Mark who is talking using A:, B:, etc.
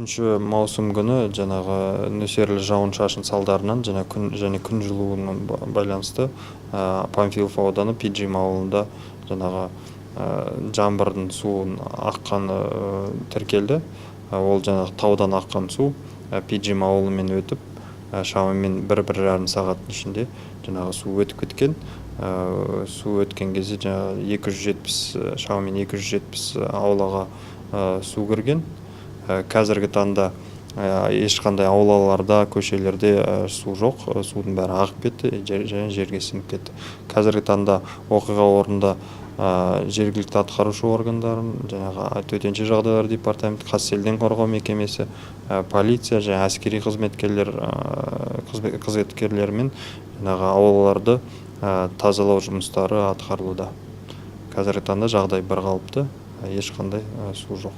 A: 3 маусым күні жаңағы нөсерлі жауын-шашын салдарынан және күн жылуына байланысты Панфилов ауданы Пиджим ауылында жаңағы жаңбырдың суын аққаны тіркелді. Ол жаңағы таудан аққан су Пиджим ауылымен өтіп, шамамен 1-1,5 сағаттың ішінде жаңағы су өтіп кеткен. Су өткен кезде шамамен 270 аулаға су кірген. Қазіргі таңда ешқандай аулаларда, көшелерде су жоқ, судың бәрі ағып кетті және жерге сіңіп кетті. Қазіргі таңда оқиға орнында жергілікті атқарушы органдарын, жаңағы төтенше жағдайлар департаменті, Қазселден қорғау мекемесі, полиция және әскери қызметкерлермен жаңағы аулаларды тазалау жұмыстары атқарылуда. Қазіргі таңда жағдай бірқалыпты, ешқандай су жоқ.